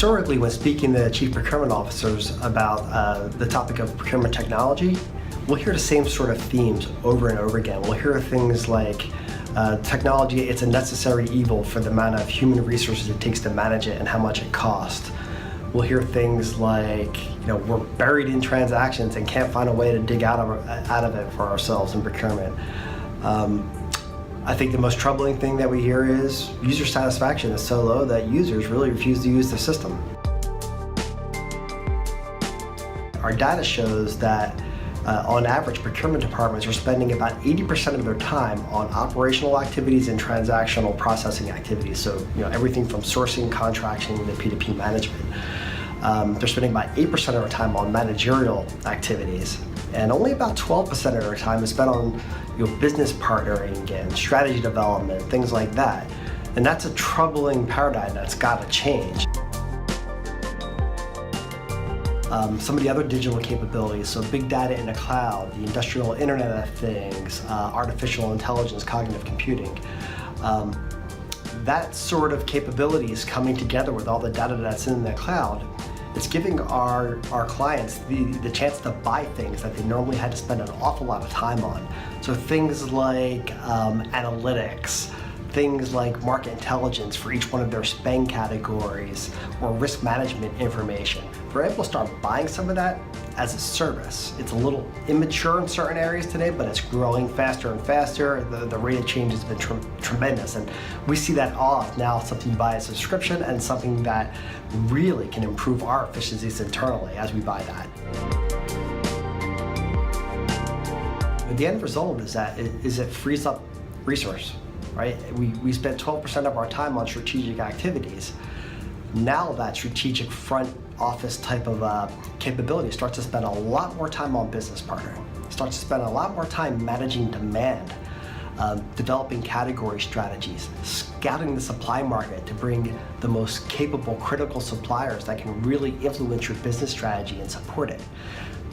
Historically, when speaking to chief procurement officers about the topic of procurement technology, we'll hear the same sort of themes over and over again. We'll hear things like technology, it's a necessary evil for the amount of human resources it takes to manage it and how much it costs. We'll hear things like, we're buried in transactions and can't find a way to dig out of it for ourselves in procurement. I think the most troubling thing that we hear is user satisfaction is so low that users really refuse to use the system. Our data shows that on average, procurement departments are spending about 80% of their time on operational activities and transactional processing activities. So, everything from sourcing, contracting, to P2P management. They're spending about 8% of their time on managerial activities, and only about 12% of their time is spent on business partnering and strategy development, things like that. And that's a troubling paradigm that's got to change. Some of the other digital capabilities, so big data in the cloud, the industrial Internet of Things, artificial intelligence, cognitive computing, that sort of capabilities coming together with all the data that's in the cloud, it's giving our clients the chance to buy things that they normally had to spend an awful lot of time on. So things like analytics, things like market intelligence for each one of their spend categories, or risk management information. We're able to start buying some of that as a service. It's a little immature in certain areas today, but it's growing faster and faster. The rate of change has been tremendous, and we see that off now, something you buy as a subscription and something that really can improve our efficiencies internally as we buy that. But the end result is that it frees up resource. Right? We spend 12% of our time on strategic activities. Now that strategic front office type of capability starts to spend a lot more time on business partnering. Starts to spend a lot more time managing demand, developing category strategies, scouting the supply market to bring the most capable, critical suppliers that can really influence your business strategy and support it.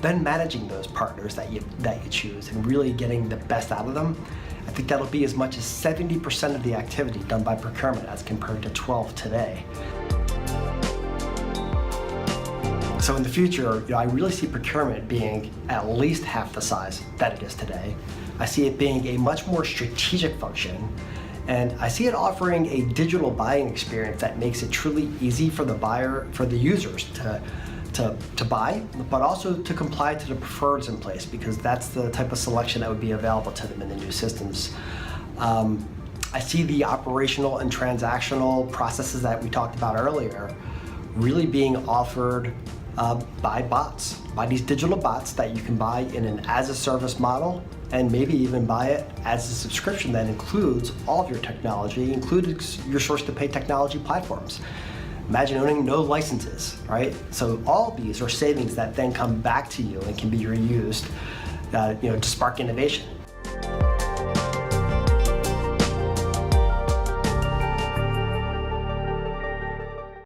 Then managing those partners that you choose and really getting the best out of them. I think that'll be as much as 70% of the activity done by procurement as compared to 12 today. So in the future, I really see procurement being at least half the size that it is today. I see it being a much more strategic function, and I see it offering a digital buying experience that makes it truly easy for the buyer, for the users to buy, but also to comply to the preferreds in place, because that's the type of selection that would be available to them in the new systems. I see the operational and transactional processes that we talked about earlier really being offered by bots, by these digital bots that you can buy in an as-a-service model, and maybe even buy it as a subscription that includes all of your technology, including your source-to-pay technology platforms. Imagine owning no licenses, right? So all these are savings that then come back to you and can be reused to spark innovation.